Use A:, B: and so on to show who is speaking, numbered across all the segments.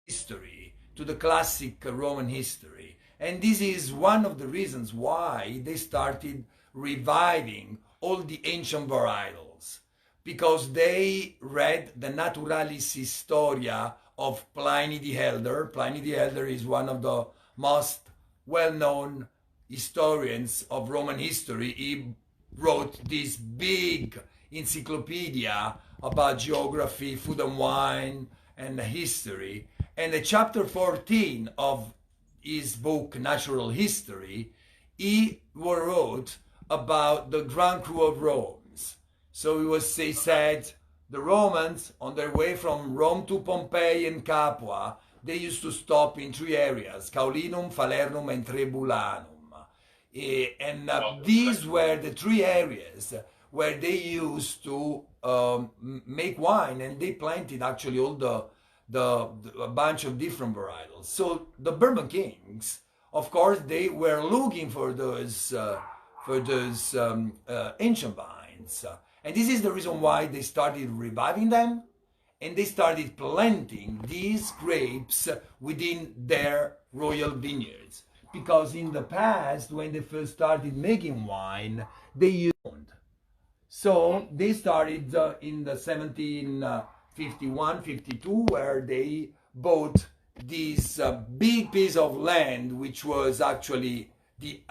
A: history, to the classic Roman history. And this is one of the reasons why they started reviving all the ancient varietals, because they read the Naturalis Historia of Pliny the Elder. Pliny the Elder is one of the most well-known historians of Roman history. He wrote this big encyclopedia about geography, food and wine, and history. And the chapter 14 of his book, Natural History, he wrote about the Grand Cru of Rome. So he said, the Romans, on their way from Rome to Pompeii and Capua, they used to stop in three areas, Caulinum, Falernum, and Trebulanum. These were the three areas where they used to make wine, and they planted actually all a bunch of different varietals. So the Bourbon Kings, of course, they were looking for those ancient vines. And this is the reason why they started reviving them, and they started planting these grapes within their royal vineyards. Because in the past, when they first started making wine, they used. So they started in the 1751-52, where they bought this big piece of land, which was actually the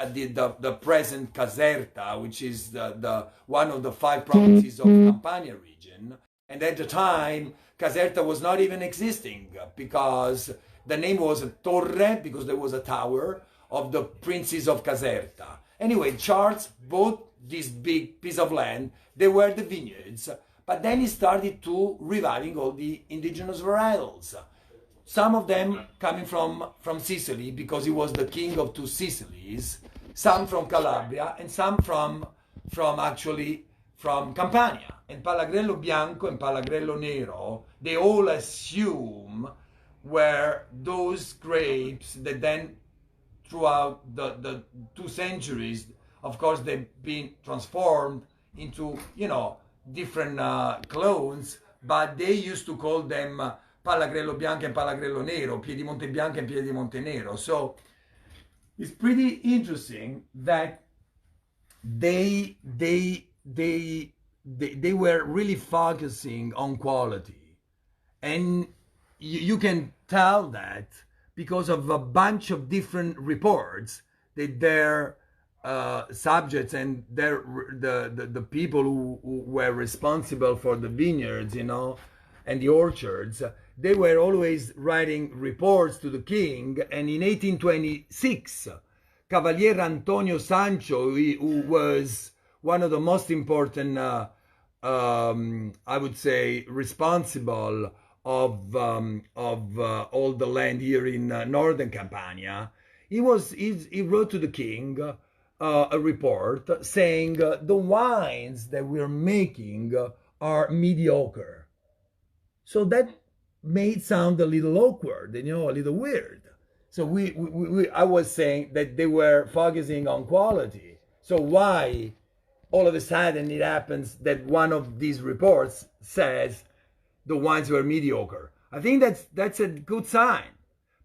A: present Caserta, which is the one of the 5 provinces of Campania region. And at the time, Caserta was not even existing, because the name was Torre, because there was a tower of the princes of Caserta. Anyway, Charles bought this big piece of land. They were the vineyards, but then he started to reviving all the indigenous varietals. Some of them coming from Sicily, because he was the king of 2 Sicilies, some from Calabria, and some from Campania. And Palagrello Bianco and Palagrello Nero, they all assume were those grapes that then, throughout the 2 centuries, of course, they've been transformed into, different clones, but they used to call them Palagrello Bianco and Palagrello Nero, Piedimonte Bianco and Piedimonte Nero. So it's pretty interesting that they were really focusing on quality, and you can tell that because of a bunch of different reports that their subjects and the people who were responsible for the vineyards, and the orchards, they were always writing reports to the king. And in 1826, Cavaliere Antonio Sancho, who was one of the most important, I would say, responsible of all the land here in northern Campania, he wrote to the king a report saying the wines that we're making are mediocre. So that made sound a little awkward, a little weird. So I was saying that they were focusing on quality. So why all of a sudden it happens that one of these reports says the wines were mediocre? I think that's a good sign,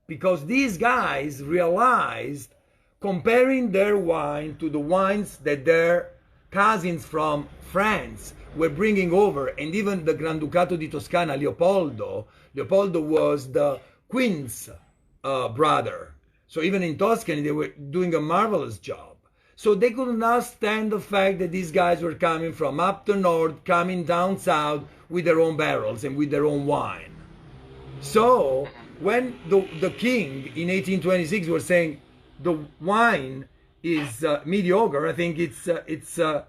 A: because these guys realized, comparing their wine to the wines that their cousins from France were bringing over, and even the Granducato di Toscana, Leopoldo was the queen's brother. So even in Tuscany, they were doing a marvelous job. So they could not stand the fact that these guys were coming from up the north, coming down south with their own barrels and with their own wine. So when the king in 1826 was saying the wine is mediocre, I think it's a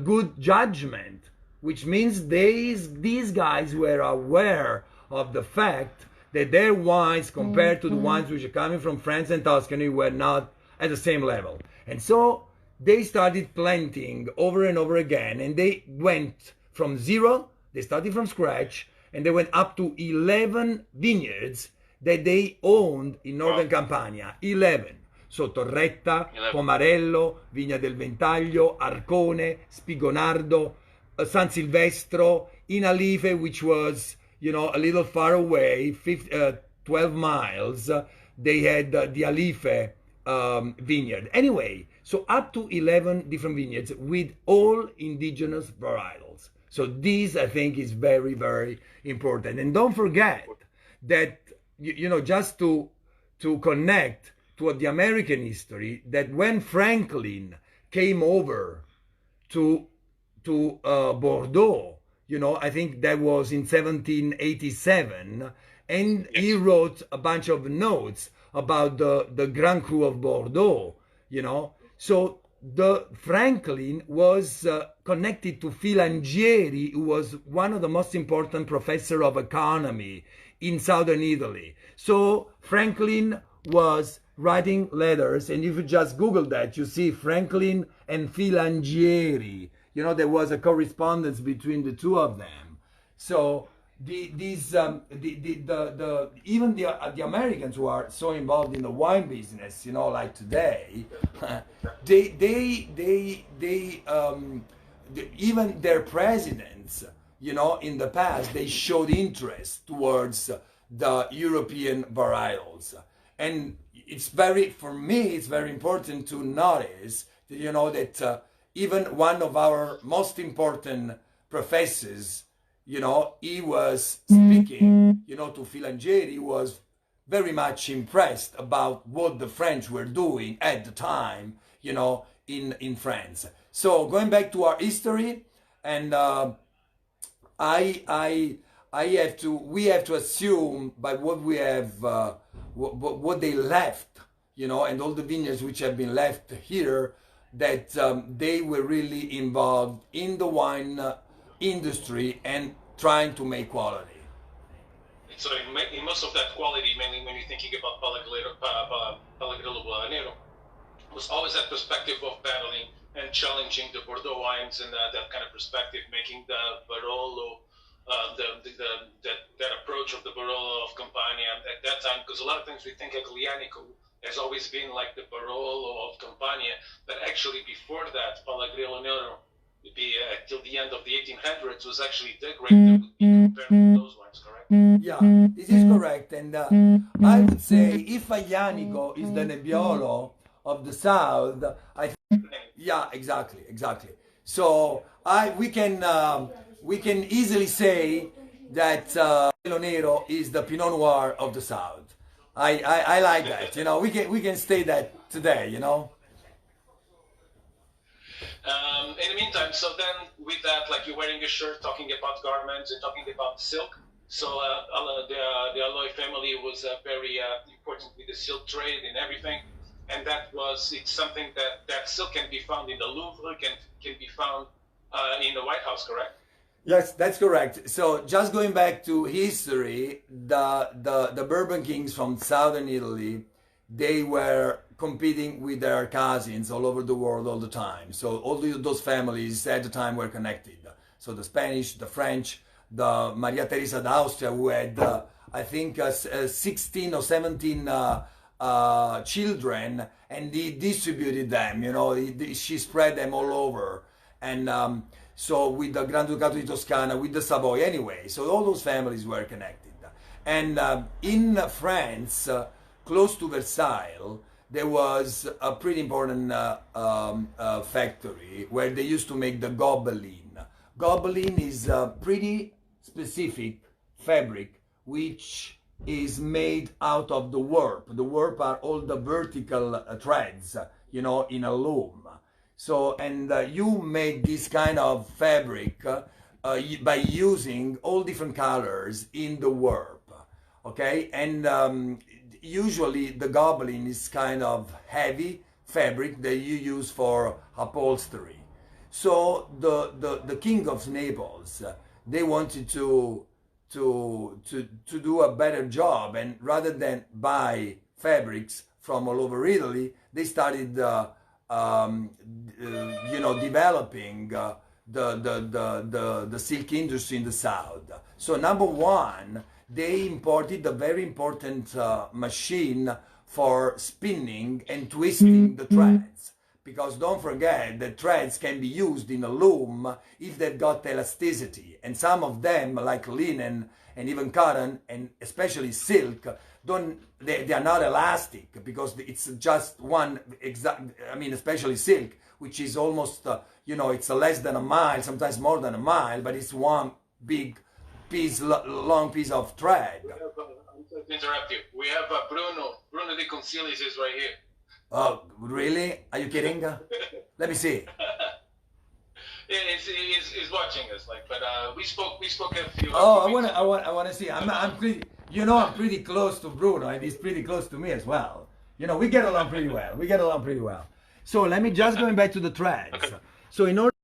A: good judgment, which means these guys were aware of the fact that their wines, compared to the wines which are coming from France and Tuscany, were not at the same level. And so they started planting over and over again, and they went from zero, they started from scratch, and they went up to 11 vineyards that they owned in northern Campania. 11. So Torretta, Pomarello, Vigna del Ventaglio, Arcone, Spigonardo, San Silvestro, Inalife, which was, a little far away, 12 miles, they had the Alife vineyard. Anyway, so up to 11 different vineyards with all indigenous varietals. So this, I think, is very, very important. And don't forget that, just to connect to the American history, that when Franklin came over to Bordeaux, I think that was in 1787, and he wrote a bunch of notes about the Grand Cru of Bordeaux, So the Franklin was connected to Filangieri, who was one of the most important professor of economy in southern Italy. So Franklin was writing letters, and if you just Google that, you see Franklin and Filangieri. There was a correspondence between the two of them. So even the Americans who are so involved in the wine business, like today, even their presidents, in the past, they showed interest towards the European varietals. And for me, it's very important to notice that, that even one of our most important professors, he was speaking, to Filangieri. He was very much impressed about what the French were doing at the time, in France. So going back to our history, and we have to assume by what we have, what they left, and all the vineyards which have been left here, that they were really involved in the wine industry and trying to make quality.
B: So in most of that quality, mainly when you're thinking about Pellegrino Nero, was always that perspective of battling and challenging the Bordeaux wines, and that kind of perspective, making the Barolo, that approach of the Barolo of Campania at that time, because a lot of times we think Aglianico has always been like the Barolo of Campania, but actually before that, Pellegrino Nero, till the end of the 1800s, was actually the grape that would be compared to those wines, correct?
A: Yeah, this is correct. And I would say if Aglianico is the Nebbiolo of the South, I think, yeah, exactly. So we can easily say that Pellegrino Nero is the Pinot Noir of the South. I like that. We can say that today.
B: In the meantime, so then with that, like you're wearing a shirt, talking about garments and talking about silk. So the Alois family was very important with the silk trade and everything. And it's something that silk can be found in the Louvre, can be found in the White House, correct?
A: Yes, that's correct. So just going back to history, the Bourbon kings from southern Italy, they were competing with their cousins all over the world all the time. So all those families at the time were connected. So the Spanish, the French, the Maria Teresa d'Austria, who had, I think, 16 or 17 children, and he distributed them, she spread them all over. And so with the Granducato di Toscana, with the Savoy, anyway. So all those families were connected. And in France, close to Versailles, there was a pretty important factory where they used to make the Gobelin. Gobelin is a pretty specific fabric which is made out of the warp. The warp are all the vertical threads, in a loom. So, and you make this kind of fabric by using all different colors in the warp, okay? And usually the Gobelin is kind of heavy fabric that you use for upholstery. So the king of Naples, they wanted to do a better job, and rather than buy fabrics from all over Italy, they started developing the silk industry in the south. So number one, they imported a very important machine for spinning and twisting the threads, because don't forget that threads can be used in a loom if they've got elasticity, and some of them, like linen and even cotton and especially silk, don't, they are not elastic, because it's just one exact, I mean, especially silk, which is almost, it's less than a mile, sometimes more than a mile, but it's one big piece, long piece of thread.
B: I'm sorry to interrupt you. We have Bruno de Concilis is right here.
A: Oh, really? Are you kidding? Let me see.
B: Yeah, he's watching us, but we spoke a few.
A: Oh, I want to see. I'm pretty, I'm pretty close to Bruno, and he's pretty close to me as well. We get along pretty well. So let me just going back to the threads. Okay. So in order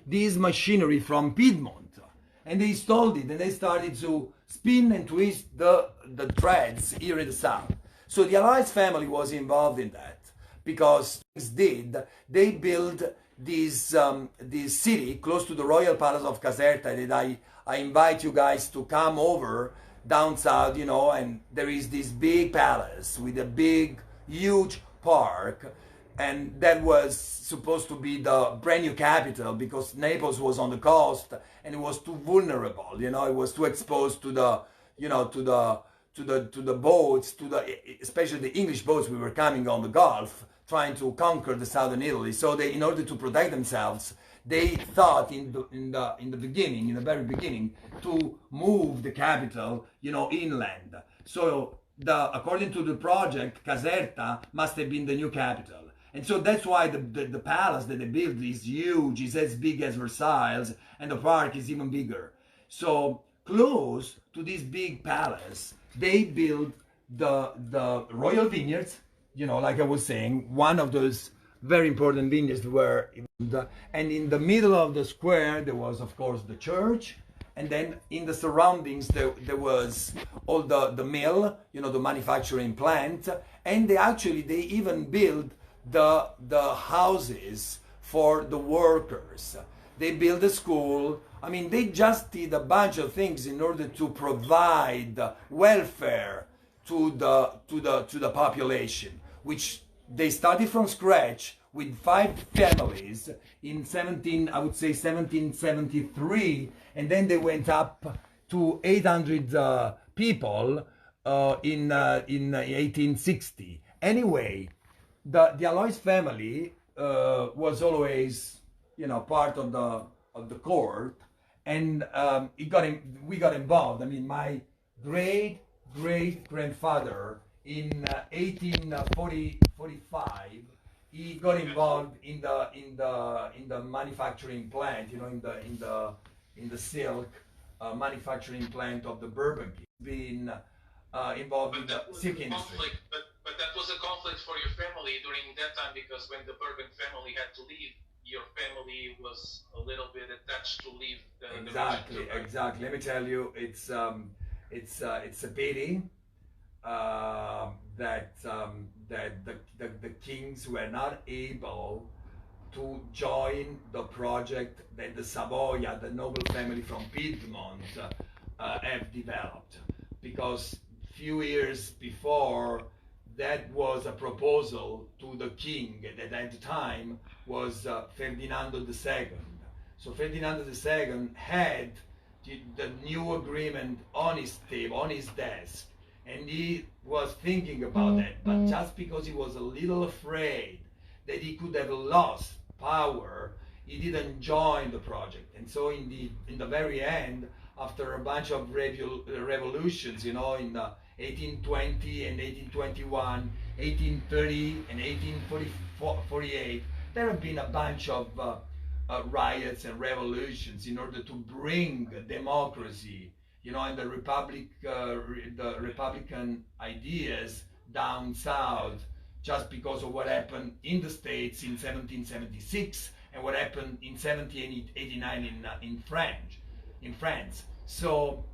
A: this machinery from Piedmont, and they installed it, and they started to spin and twist the threads here in the south. So the Alois family was involved in that, because they built this city close to the royal palace of Caserta, that I invite you guys to come over down south, and there is this big palace with a big, huge park, and that was supposed to be the brand new capital, because Naples was on the coast and it was too vulnerable, it was too exposed to the, to the boats, especially the English boats we were coming on the Gulf, trying to conquer the southern Italy. So they, in order to protect themselves, they thought in the very beginning, to move the capital, inland. So according to the project, Caserta must have been the new capital. And so that's why the palace that they built is huge, is as big as Versailles, and the park is even bigger. So close to this big palace, they built the royal vineyards, like I was saying, one of those very important vineyards were, and in the middle of the square there was, of course, the church, and then in the surroundings there was all the mill, the manufacturing plant, and they even built the houses for the workers. They built a school. I mean, they just did a bunch of things in order to provide welfare to the population, which they started from scratch with 5 families in 1773, and then they went up to 800 people in 1860. Anyway, the Alois family was always, part of the court, and we got involved. I mean, my great grandfather in 1845, he got involved in the manufacturing plant, in the silk manufacturing plant of the Bourbon King, being involved in the silk industry.
B: But that was a conflict for your family during that time, because when the Bourbon family had to leave, your family was a little bit attached to leave the
A: Exactly. Let me tell you, it's a pity that the kings were not able to join the project that the Savoia, the noble family from Piedmont, have developed, because few years before, that was a proposal to the king that at the time was Ferdinando II. So Ferdinando II had the new agreement on his table, on his desk, and he was thinking about that, but just because he was a little afraid that he could have lost power, he didn't join the project. And so in the very end, after a bunch of revolutions, in 1820 and 1821, 1830 and 1848, there have been a bunch of riots and revolutions in order to bring democracy, and the Republican ideas down south, just because of what happened in the States in 1776 and what happened in 1789 in France. So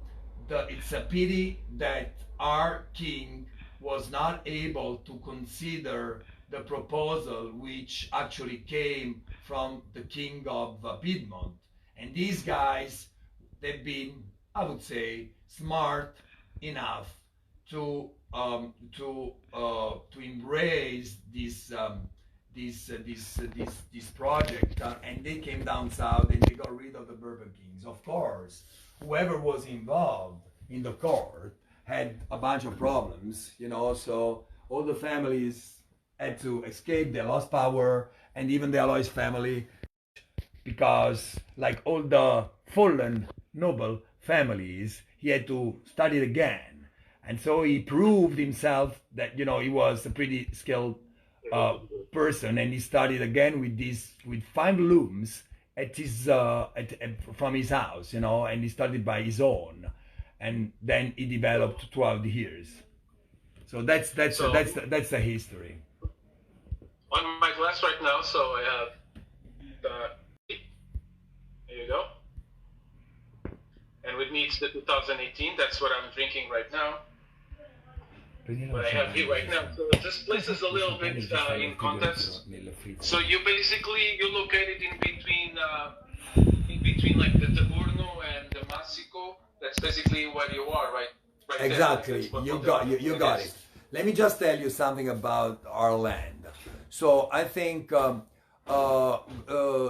A: it's a pity that our king was not able to consider the proposal which actually came from the king of Piedmont. And these guys, they've been, I would say, smart enough to embrace this project, and they came down south and they got rid of the Bourbon Kings. Of course, whoever was involved in the court had a bunch of problems, you know, so all the families had to escape, they lost power, and even the Alois family, because like all the fallen noble families, he had to study it again. And so he proved himself that, you know, he was a pretty skilled person, and he studied again with 5 looms at his from his house, you know, and he studied by his own, and then he developed throughout the years. So that's the history.
B: On my glass right now, so I have the, there you go, and with me it's the 2018. That's what I'm drinking right now. What I have here right now. So this place is a little bit in context. So you're located in between like the Taburno and the Massico. That's basically where you are, right? Right
A: exactly. You got it. Let me just tell you something about our land. So I think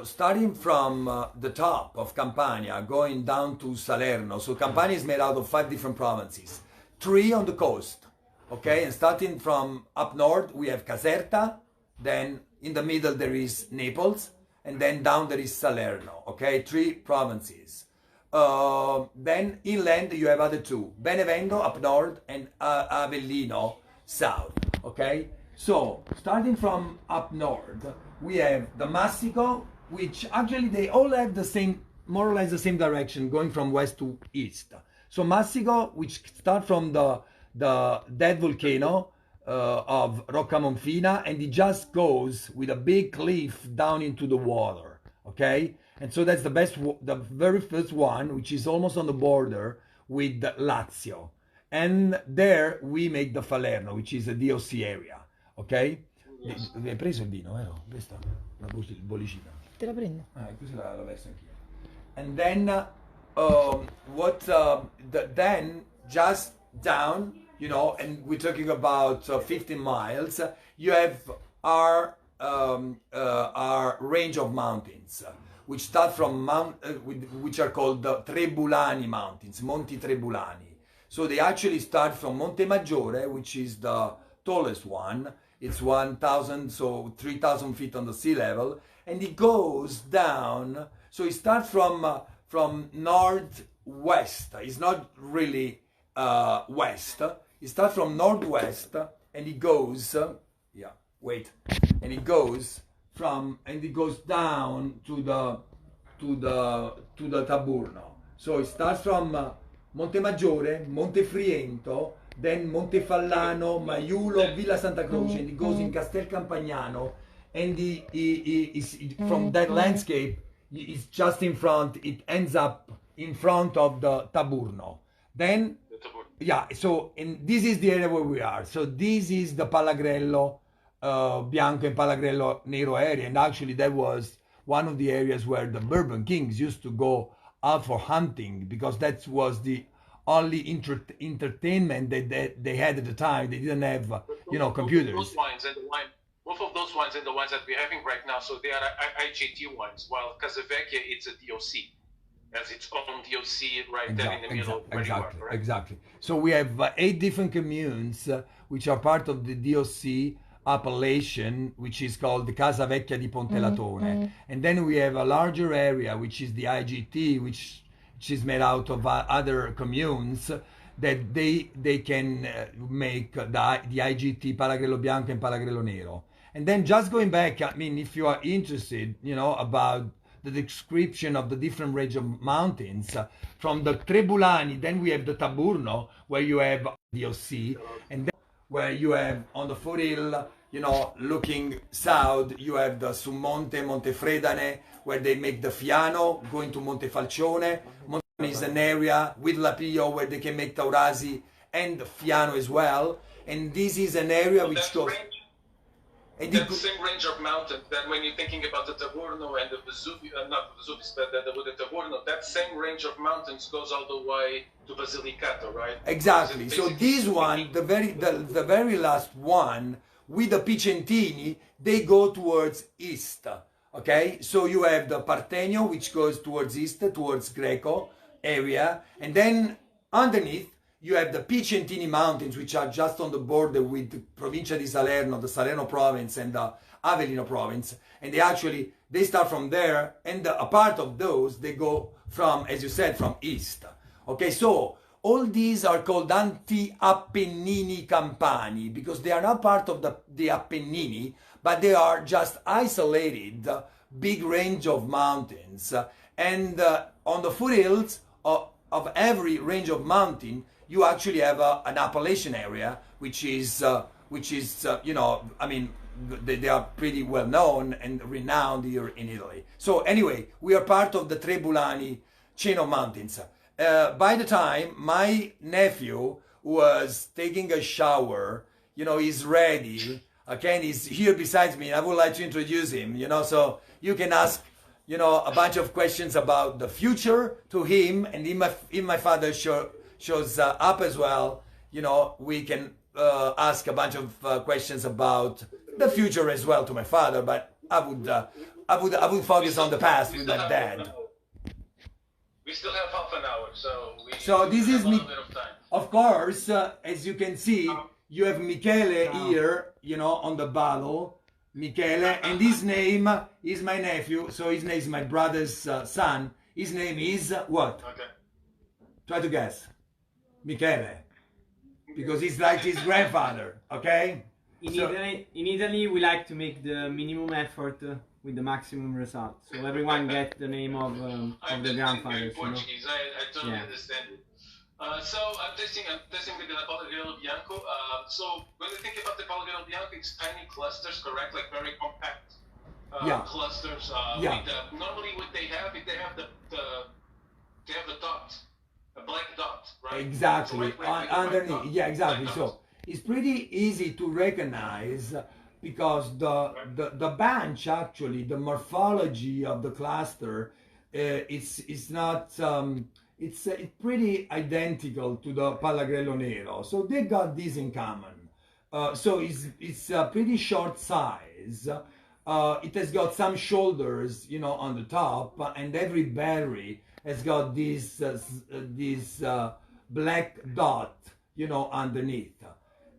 A: starting from the top of Campania, going down to Salerno. So Campania is made out of 5 different provinces, 3 on the coast. Okay, and starting from up north, we have Caserta, then in the middle there is Naples, and then down there is Salerno, okay, 3 provinces. Then inland you have other 2, Benevento up north and Avellino south, okay? So, starting from up north, we have the Massico, which actually they all have the same, more or less the same direction, going from west to east. So Massico, which start from the dead volcano of Rocca Monfina, and it just goes with a big cliff down into the water, okay? And so that's the very first one, which is almost on the border with Lazio. And there we make the Falerno, which is a DOC area, ok? Yes. Hai preso il vino, vero? Questa, la bollicina.
C: Te la prendo.
A: Questa la verso anch'io. And then, then just down, you know, and we're talking about 15 miles, you have our range of mountains, which start from which are called the Trebulani Mountains, Monti Trebulani. So they actually start from Monte Maggiore, which is the tallest one. It's 1,000, so 3,000 feet on the sea level, and it goes down. So it starts from northwest. It's not really west. It starts from northwest, and it goes. And it goes down to the Taburno. So it starts from Montemaggiore, Montefriento, then Montefallano, Maiulo, Villa Santa Croce, and it goes in Castel Campagnano, and from that landscape, it's just in front, it ends up in front of the Taburno. Then, yeah, so this is the area where we are. So this is the Palagrello Bianco and Palagrello Nero area, and actually that was one of the areas where the Bourbon kings used to go out for hunting, because that was the only entertainment that they had at the time. They didn't have, computers.
B: Both of those wines and the wines that we're having right now, so they are IGT wines, while Casavecchia, it's a DOC, as its own DOC right there in the middle where you are, correct?
A: Exactly. So we have 8 different communes which are part of the DOC appellation, which is called the Casa Vecchia di Pontelatone. And then we have a larger area, which is the IGT, which is made out of other communes that they can make the IGT Palagrello Bianco and Palagrello Nero. And then just going back, I mean, if you are interested, about the description of the different range of mountains, from the Trebulani, then we have the Taburno, where you have DOC, and then where you have on the foothill, looking south, you have the Summonte, Montefredane, where they make the Fiano, going to Montefalcione. Montefalcione is an area with Lapio where they can make Taurasi and Fiano as well. And this is an area which goes...
B: That same range of mountains, that when you're thinking about the Taburno and the Vesuvius, not Vesuvius, but the Taburno, that same range of mountains goes all the way to Basilicata, right?
A: Exactly. So this one, the very last one, with the Picentini, they go towards east. Okay, so you have the Partenio, which goes towards east, towards Greco area, and then underneath you have the Picentini Mountains, which are just on the border with the Provincia di Salerno, the Salerno province, and the Avellino province. And they start from there, and a part of those, they go from, as you said, from east. Okay, so all these are called anti-Appennini Campani, because they are not part of the Appennini, but they are just isolated, big range of mountains. And on the foothills of every range of mountain, you actually have an Appalachian area, which is you know, I mean, they are pretty well known and renowned here in Italy. So anyway, we are part of the Trebulani chain of mountains. By the time my nephew was taking a shower, you know, he's ready, okay, and he's here besides me, and I would like to introduce him, you know, so you can ask, you know, a bunch of questions about the future to him, and if my father shows up as well, you know, we can ask a bunch of questions about the future as well to my father, but I would focus on the past with my dad.
B: We still have half an hour,
A: so this is me.
B: Bit of time.
A: Of course, as you can see, you have Michele here, you know, on the bottle. Michele, and his name is my nephew, so his name is my brother's son. His name is what?
B: Okay.
A: Try to guess. Michele. Because he's like his grandfather, okay?
C: In Italy, we like to make the minimum effort with the maximum result. So everyone gets the name of the grandfathers.
B: Portuguese. I totally understand it. So I'm testing with the Palagriello Bianco. So when you think about the Palagriello Bianco, it's tiny clusters, correct? Like very compact clusters. With normally what they have, if they have the dot, a black dot, right?
A: Exactly. Underneath, yeah, exactly. So it's pretty easy to recognize because the bunch, actually, the morphology of the cluster, it's not. It's pretty identical to the Palagrello Nero, so they got this in common. So it's a pretty short size. It has got some shoulders, you know, on the top, and every berry has got this black dot, you know, underneath.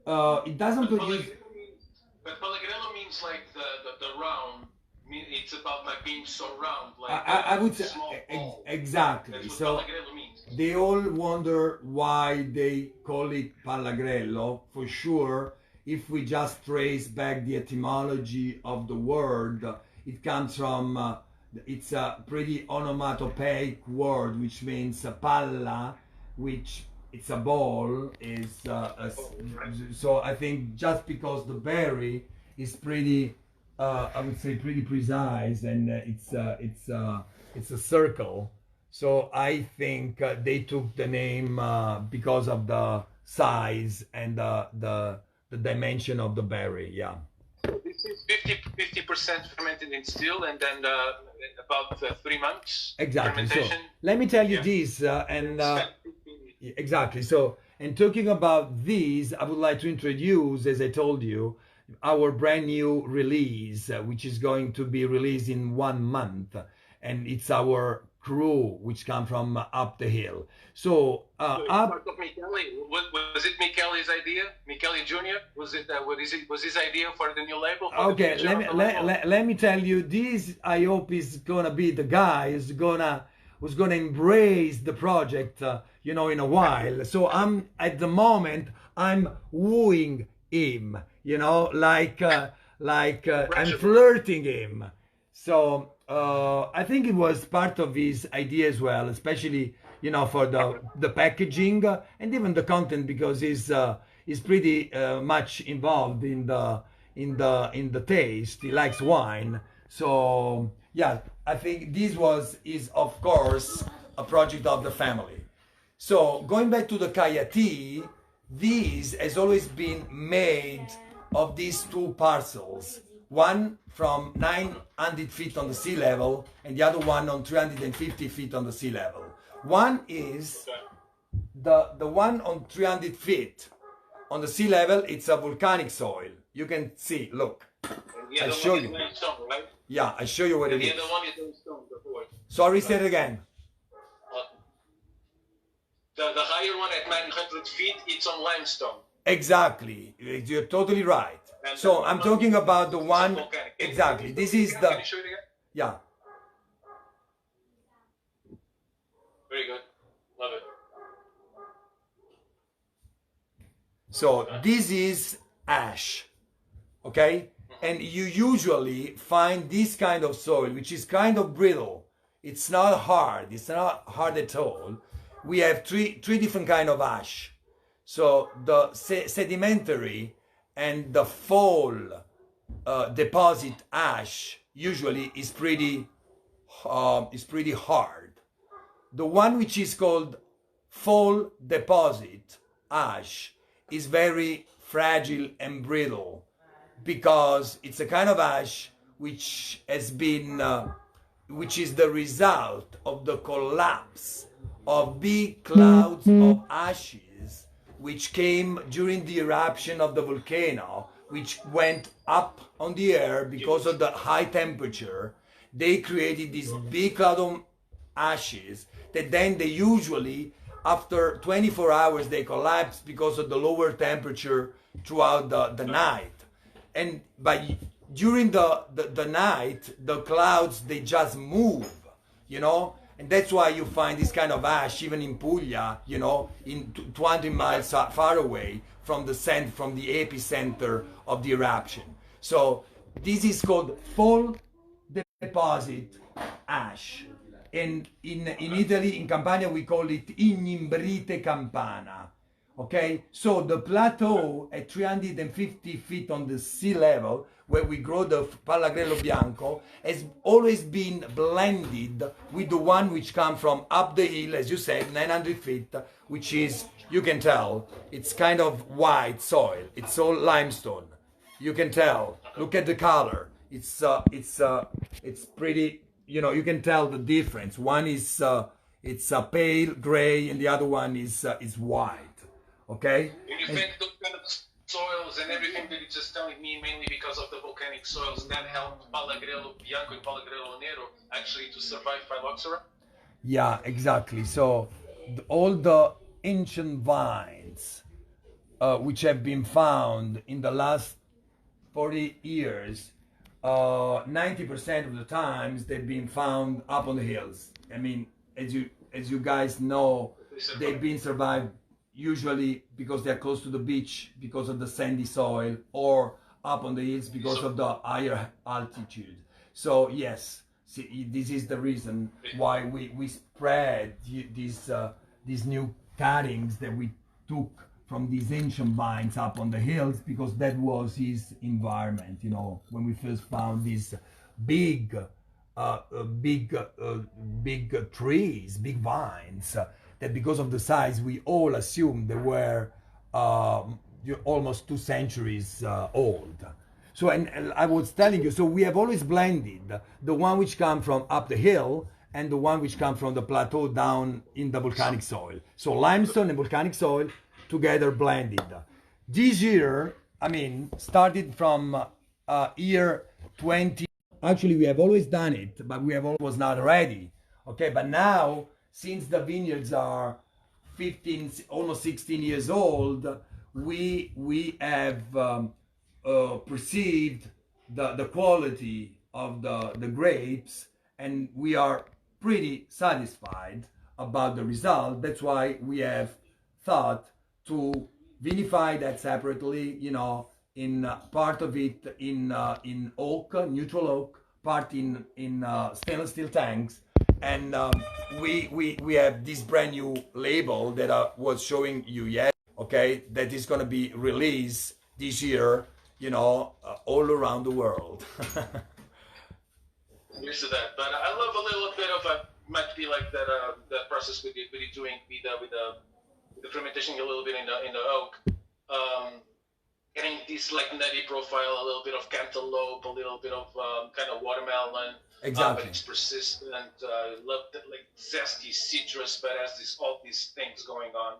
A: It doesn't produce.
B: But Palagrello means like the round. It's about like being so round, like
A: I would say
B: small ball.
A: exactly.
B: That's what
A: So
B: Palagrello means.
A: they all wonder why they call it Palagrello. For sure, if we just trace back the etymology of the word, it comes from. It's a pretty onomatopoeic word, which means palla, which it's a ball. So I think just because the berry is pretty. I would say pretty precise, and it's a circle. So I think they took the name because of the size and the dimension of the berry. Yeah.
B: So this is 50% fermented in still, and then about 3 months.
A: Exactly. So let me tell you this, exactly. So, and talking about these, I would like to introduce, as I told you, our brand new release, which is going to be released in 1 month, and it's our crew, which come from up the hill. So
B: part of Michele, was it Michele's idea? Michele Jr. Was his idea for the new label?
A: Okay, let me tell you, this I hope is gonna be the guy who's gonna embrace the project, you know, in a while. So I'm at the moment I'm wooing him, you know, like I'm flirting him. So I think it was part of his idea as well, especially, you know, for the packaging and even the content, because he's pretty much involved in the taste. He likes wine. So yeah, I think this is of course a project of the family. So going back to the Kayati, this has always been made of these two parcels, one from 900 feet on the sea level and the other one on 350 feet on the sea level. One is the one on 300 feet on the sea level. It's a volcanic soil. You can see, look, I'll show you. Yeah, I'll show you what it is.
B: The other one is stone before.
A: Sorry, say it again.
B: The higher one at 900 feet, it's on limestone.
A: Exactly, you're totally right.
B: And
A: So I'm talking about the one,
B: volcanic.
A: exactly. This is
B: Can
A: the,
B: you show it again?
A: yeah.
B: Very good. Love it.
A: So this is ash, okay? And you usually find this kind of soil, which is kind of brittle. It's not hard. It's not hard at all. We have three different kind of ash. So the sedimentary and the fall deposit ash usually is pretty hard. The one which is called fall deposit ash is very fragile and brittle because it's a kind of ash which has been which is the result of the collapse of big clouds of ashes which came during the eruption of the volcano, which went up on the air because of the high temperature. They created this big cloud of ashes that then they usually, after 24 hours, they collapse because of the lower temperature throughout the night. And during the night, the clouds, they just move, you know? And that's why you find this kind of ash even in Puglia, you know, in 20 miles far away from the epicenter of the eruption. So this is called fall deposit ash. And in Italy, in Campania, we call it Ignimbrite Campana. Okay, so the plateau at 350 feet on the sea level, where we grow the Pallagrello Bianco, has always been blended with the one which comes from up the hill, as you said, 900 feet, which is, you can tell, it's kind of white soil. It's all limestone. You can tell. Look at the color. It's pretty. You know, you can tell the difference. One is it's a pale gray, and the other one is white. Okay.
B: And you think those kind of soils and everything that you're just telling me, mainly because of the volcanic soils, that helped Pallagrello Bianco and Pallagrello Nero actually to survive phylloxera?
A: Yeah, exactly. So all the ancient vines which have been found in the last 40 years, 90% of the times they've been found up on the hills. I mean, as you guys know, they've been survived usually because they're close to the beach because of the sandy soil, or up on the hills because of the higher altitude. So yes, see, this is the reason why we spread these new cuttings that we took from these ancient vines up on the hills, because that was his environment. You know, when we first found these big trees, big vines, that because of the size we all assumed they were almost 2 centuries old. So, and I was telling you, so we have always blended the one which come from up the hill and the one which come from the plateau down in the volcanic soil. So limestone and volcanic soil together blended. This year, I mean, started from year 20. Actually, we have always done it, but we have always not ready. Okay, but now, since the vineyards are 15, almost 16 years old, we have perceived the quality of the grapes, and we are pretty satisfied about the result. That's why we have thought to vinify that separately, you know, in part of it in oak, neutral oak, part in stainless steel tanks. And we have this brand new label that I was showing you yet, okay, that is going to be released this year, you know, all around the world.
B: I'm used to that, but I love a little bit of might be like that that process with you doing with the fermentation a little bit in the oak, getting this like nutty profile, a little bit of cantaloupe, a little bit of kind of watermelon.
A: Exactly.
B: But it's persistent. Love that, like zesty citrus, but has all these things going on,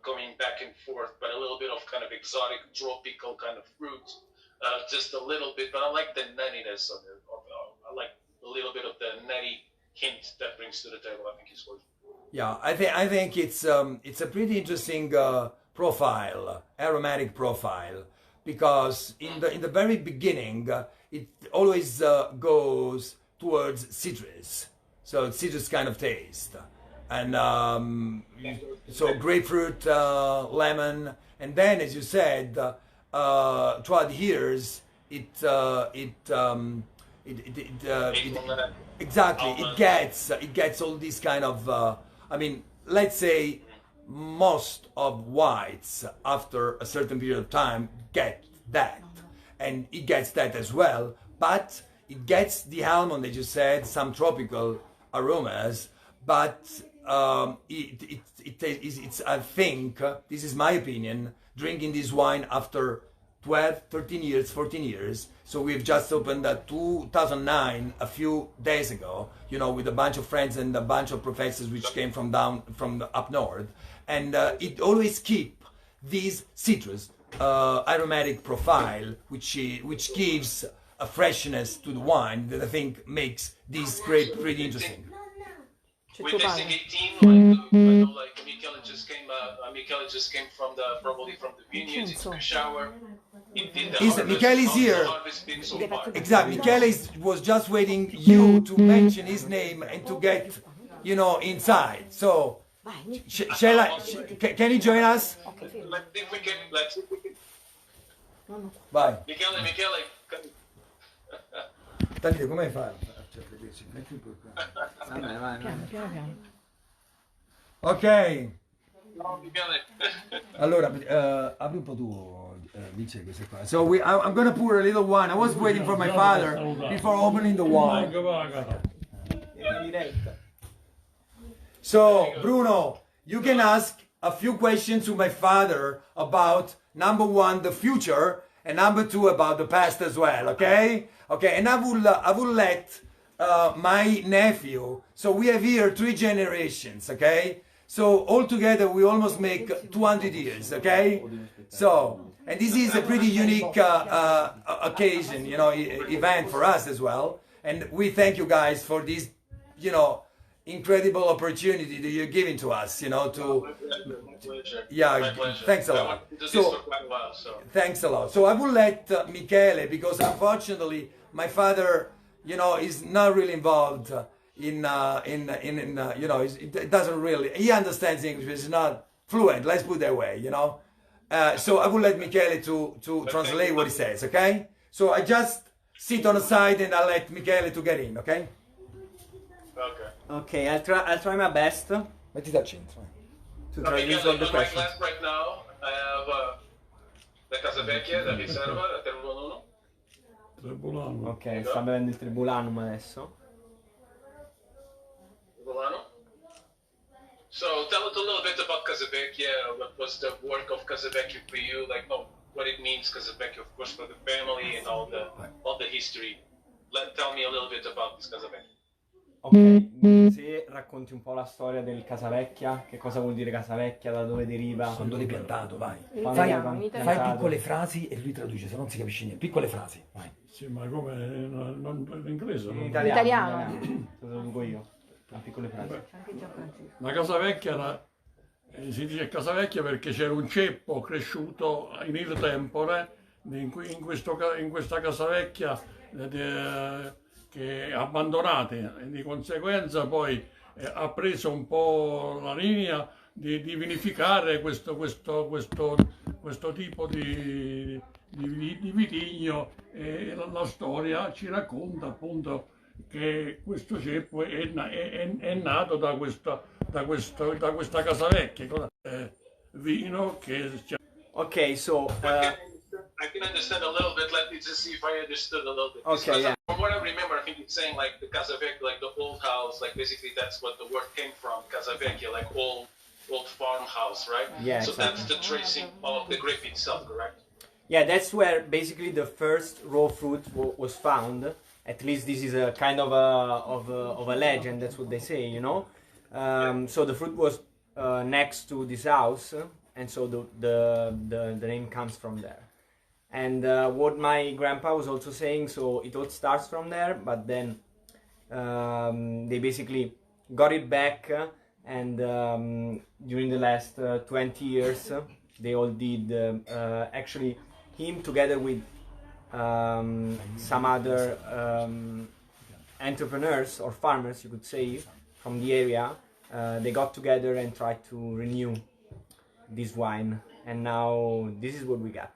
B: going back and forth. But a little bit of kind of exotic, tropical kind of fruit, just a little bit. But I like the nuttiness of it. I like a little bit of the nutty hint that brings to the table. I think it's worth.
A: Yeah, I think it's a pretty interesting profile, aromatic profile, because in the very beginning it always goes towards citrus, so citrus kind of taste, and so grapefruit, lemon, and then as you said, throughout the years exactly it gets all these kind of I mean, let's say most of whites after a certain period of time get that, and it gets that as well, but it gets the almond, as you said, some tropical aromas, but it's I think, this is my opinion, drinking this wine after 12, 13 years, 14 years. So we've just opened 2009 a few days ago, you know, with a bunch of friends and a bunch of professors which came from up north, and it always keep this citrus aromatic profile, which gives a freshness to the wine that I think makes this grape pretty interesting.
B: With tasting 18, like, I know, like Michele just came from probably from the vineyards. He took a shower. He did the harvest.
A: Michele is here.
B: Been so far.
A: Exactly. Michele was just waiting you to mention his name and to get, you know, inside. So, can you join us?
B: Let's see if we can. Let's see if we can.
A: Vai.
B: Michele.
A: Davide, come fai?
C: Vabbè, vai.
D: Piano.
A: Ok.
B: No, Michele.
A: Allora, apri un po' tu, Vince, queste qua. So I'm gonna pour a little wine. I was waiting for my father before opening the wine. So, Bruno, you can ask a few questions to my father about, number one, the future, and number two, about the past as well, okay? Okay, and I will let my nephew, so we have here 3 generations, okay? So altogether we almost make 200 years, okay? So, and this is a pretty unique occasion, you know, event for us as well. And we thank you guys for this, you know, incredible opportunity that you're giving to us, you know, to...
B: My pleasure.
A: Yeah,
B: My pleasure.
A: thanks a
B: I
A: lot.
B: wanted to do this
A: So-
B: for quite a while, so.
A: Thanks a lot. So I will let Michele, because unfortunately my father, you know, is not really involved in you know, it doesn't really, he understands English, but he's not fluent, let's put it that way, you know. So I will let Michele to translate what he says, okay? So I just sit on the side and I'll let Michele to get in, okay?
B: Okay.
C: Okay, I'll try my best to
A: Mettiti al centro.
C: traduce all the
B: On my
C: questions.
B: glass right now, I have the Casa Vecchia, la Riserva, la Terbuono.
E: Trebulano.
C: Ok, sta bevendo il Tribulanum adesso.
B: Milano. So tell us a little bit about Casavecchia. What was the work of Casavecchia for you? Like, what it means, Casavecchia, of course, for the family and all the history. Tell me a little bit about this Casavecchia.
C: Ok, se racconti un po' la storia del Casavecchia, che cosa vuol dire Casavecchia, da dove deriva?
D: Quando l'hai piantato, vai.
C: Quando
D: Fai,
C: l'hai
D: fai
C: piantato.
D: piccole frasi e lui traduce, se non si capisce niente. Piccole frasi, vai.
E: Sì, ma come non in inglese?
C: In
E: No?
C: italiano. Te lo dico io, a piccole frasi.
E: La casa vecchia si dice casa vecchia perché c'era un ceppo cresciuto in il tempore in questa casa vecchia che abbandonate, e di conseguenza poi ha preso un po' la linea di vinificare questo tipo di vitigno, e la storia ci racconta appunto che questo ceppo è nato da questa casa vecchia, vino che...
C: Ok, so...
B: I can understand a little bit. Let me just see if I understood a little bit.
C: Okay,
B: Because
C: yeah.
B: From what I remember, I think it's saying like the Casa Vecchia, like the old house, like basically that's what the word came from, Casa Vecchia, like old farmhouse, right?
C: Yeah,
B: So
C: exactly.
B: that's the tracing of the grape itself, correct?
C: Yeah, that's where basically the first raw fruit was found. At least this is a kind of a legend. That's what they say, you know. So the fruit was next to this house, and so the name comes from there. And what my grandpa was also saying, so it all starts from there, but then they basically got it back and during the last 20 years they all did actually him together with some other entrepreneurs or farmers, you could say, from the area. They got together and tried to renew this wine, and now this is what we got.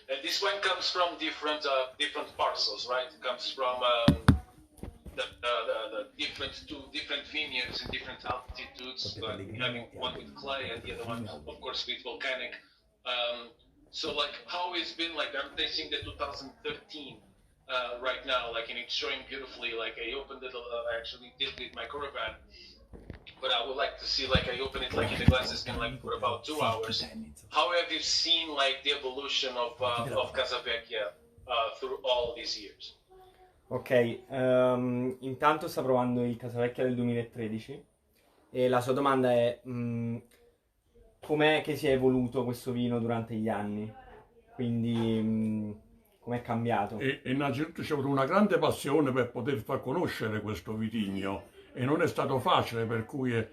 B: And this wine comes from different parcels, right? It comes from the different vineyards in different altitudes, having one with clay and the other one, of course, with volcanic. So, like, how it's been, like, I'm tasting the 2013 right now, like, and it's showing beautifully. Like, I opened it, I actually did with my caravan, but I would like to see, like, I open it, like, in the glasses, can, like, for about 2 hours. How have you seen, like, the evolution of Casavecchia through all these years?
C: Ok, intanto sta provando il Casavecchia del 2013 e la sua domanda è com'è che si è evoluto questo vino durante gli anni, quindi com'è cambiato?
E: E innanzitutto c'è avuto una grande passione per poter far conoscere questo vitigno e non è stato facile, per cui è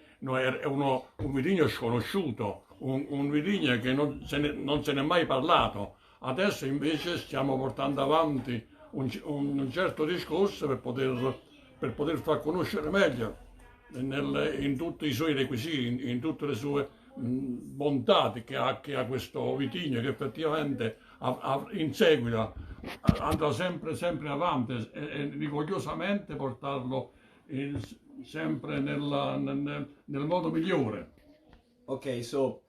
E: un vitigno sconosciuto, un vitigno che non se ne è mai parlato. Adesso invece stiamo portando avanti un certo discorso per poter far conoscere meglio in tutti i suoi requisiti, in tutte le sue bontà che ha questo vitigno, che effettivamente in seguito andrà sempre avanti e rigogliosamente portarlo sempre nel modo migliore.
C: Okay, so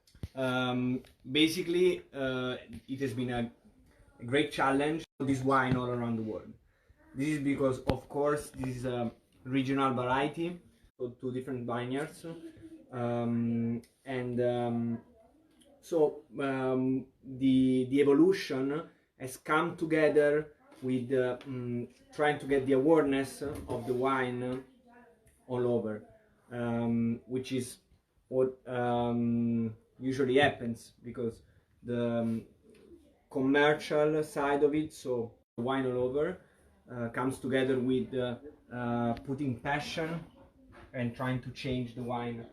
C: basically it has been a great challenge for this wine all around the world. This is because, of course, this is a regional variety, so 2 different vineyards, so the evolution has come together with trying to get the awareness of the wine all over, which is what usually happens, because the commercial side of it, so wine all over, comes together with putting passion and trying to change the wine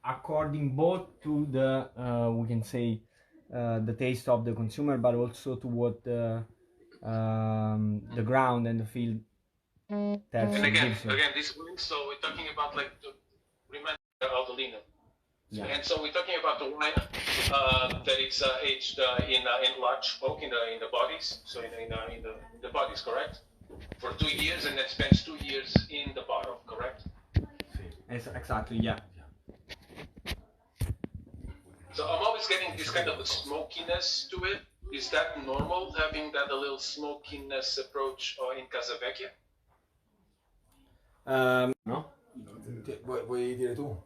C: according both to the we can say the taste of the consumer, but also to what the ground and the field tells.
B: And again, this wine. So we're talking about, like, to remind Aldolino.
C: Yeah.
B: And so we're talking about the wine that it's aged in large oak in the bodies. So in the bodies, correct? For 2 years, and then spends 2 years in the bottle, correct?
C: Exactly, yeah.
B: So I'm always getting this kind of a smokiness to it. Is that normal, having that a little smokiness approach in Casavecchia?
C: No?
D: Vuoi dire tu?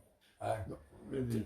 E: Vedi?